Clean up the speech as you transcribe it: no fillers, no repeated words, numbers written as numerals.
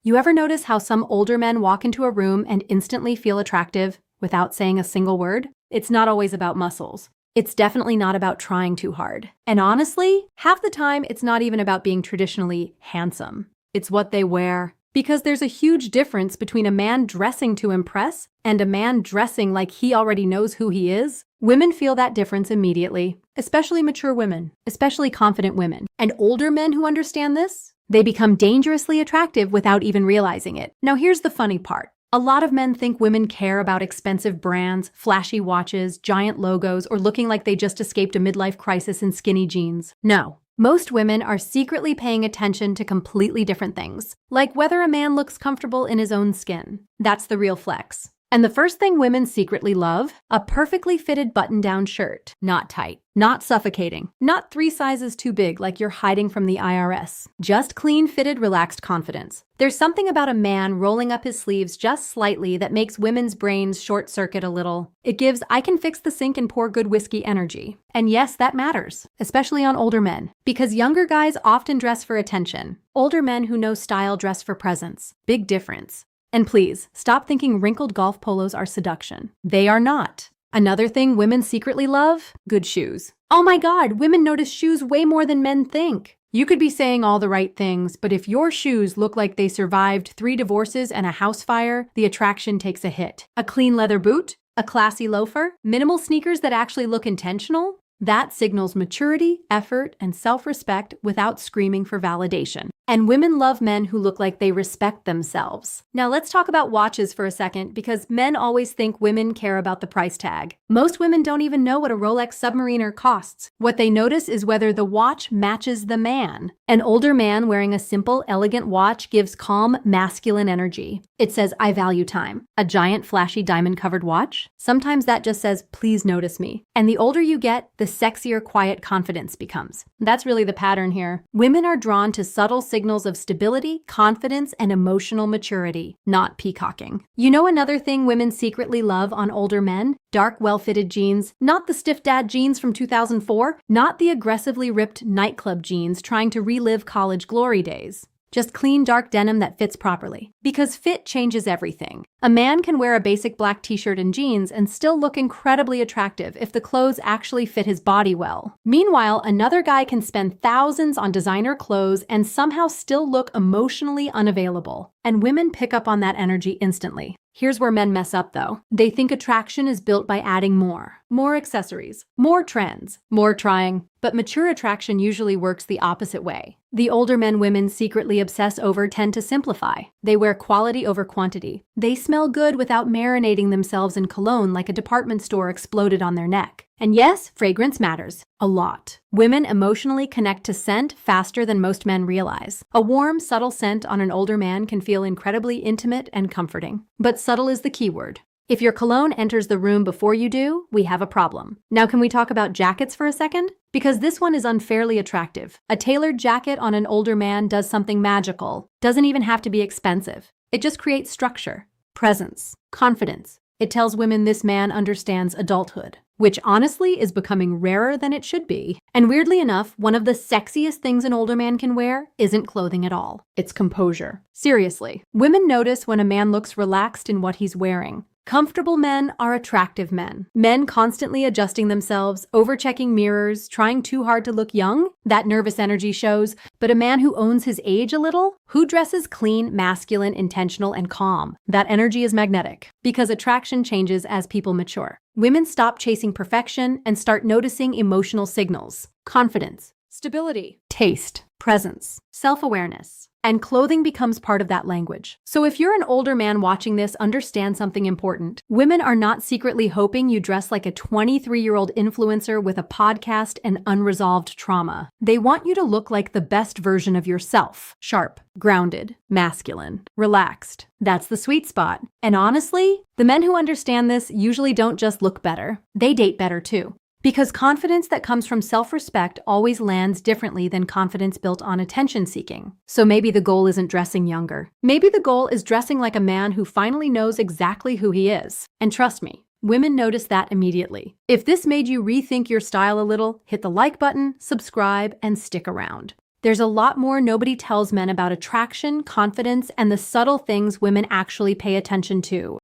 You ever notice how some older men walk into a room and instantly feel attractive without saying a single word? It's not always about muscles. It's definitely not about trying too hard. And honestly, half the time, it's not even about being traditionally handsome. It's what they wear. Because there's a huge difference between a man dressing to impress and a man dressing like he already knows who he is. Women feel that difference immediately, especially mature women, especially confident women. And older men who understand this, they become dangerously attractive without even realizing it. Now here's the funny part. A lot of men think women care about expensive brands, flashy watches, giant logos, or looking like they just escaped a midlife crisis in skinny jeans. No. Most women are secretly paying attention to completely different things, like whether a man looks comfortable in his own skin. That's the real flex. And the first thing women secretly love? A perfectly fitted button-down shirt. Not tight, not suffocating, not 3 sizes too big like you're hiding from the IRS. Just clean-fitted, relaxed confidence. There's something about a man rolling up his sleeves just slightly that makes women's brains short-circuit a little. It gives I can fix the sink and pour good whiskey energy. And yes, that matters, especially on older men, because younger guys often dress for attention. Older men who know style dress for presence. Big difference. And please, stop thinking wrinkled golf polos are seduction. They are not. Another thing women secretly love? Good shoes. Oh my God, women notice shoes way more than men think. You could be saying all the right things, but if your shoes look like they survived 3 divorces and a house fire, the attraction takes a hit. A clean leather boot? A classy loafer? Minimal sneakers that actually look intentional? That signals maturity, effort, and self-respect without screaming for validation. And women love men who look like they respect themselves. Now let's talk about watches for a second, because men always think women care about the price tag. Most women don't even know what a Rolex Submariner costs. What they notice is whether the watch matches the man. An older man wearing a simple, elegant watch gives calm, masculine energy. It says, I value time. A giant, flashy, diamond-covered watch? Sometimes that just says, please notice me. And the older you get, the sexier, quiet confidence becomes. That's really the pattern here. Women are drawn to subtle signals of stability, confidence, and emotional maturity, not peacocking. You know another thing women secretly love on older men? Dark, well-fitted jeans. Not the stiff dad jeans from 2004. Not the aggressively ripped nightclub jeans trying to relive college glory days. Just clean, dark denim that fits properly. Because fit changes everything. A man can wear a basic black t-shirt and jeans and still look incredibly attractive if the clothes actually fit his body well. Meanwhile, another guy can spend thousands on designer clothes and somehow still look emotionally unavailable. And women pick up on that energy instantly. Here's where men mess up though. They think attraction is built by adding more accessories, more trends, more trying. But mature attraction usually works the opposite way. The older men women secretly obsess over tend to simplify. They wear quality over quantity. They smell good without marinating themselves in cologne like a department store exploded on their neck. And yes, fragrance matters. A lot. Women emotionally connect to scent faster than most men realize. A warm, subtle scent on an older man can feel incredibly intimate and comforting. But subtle is the key word. If your cologne enters the room before you do, we have a problem. Now can we talk about jackets for a second? Because this one is unfairly attractive. A tailored jacket on an older man does something magical. Doesn't even have to be expensive. It just creates structure, presence, confidence. It tells women this man understands adulthood, which honestly is becoming rarer than it should be. And weirdly enough, one of the sexiest things an older man can wear isn't clothing at all. It's composure. Seriously, women notice when a man looks relaxed in what he's wearing. Comfortable men are attractive men. Men constantly adjusting themselves, overchecking mirrors, trying too hard to look young. That nervous energy shows. But a man who owns his age a little, who dresses clean, masculine, intentional, and calm. That energy is magnetic. Because attraction changes as people mature. Women stop chasing perfection and start noticing emotional signals. Confidence, stability, taste, presence, self-awareness. And clothing becomes part of that language. So if you're an older man watching this, understand something important. Women are not secretly hoping you dress like a 23-year-old influencer with a podcast and unresolved trauma. They want you to look like the best version of yourself. Sharp, grounded, masculine, relaxed. That's the sweet spot. And honestly, the men who understand this usually don't just look better. They date better too. Because confidence that comes from self-respect always lands differently than confidence built on attention-seeking. So maybe the goal isn't dressing younger. Maybe the goal is dressing like a man who finally knows exactly who he is. And trust me, women notice that immediately. If this made you rethink your style a little, hit the like button, subscribe, and stick around. There's a lot more nobody tells men about attraction, confidence, and the subtle things women actually pay attention to.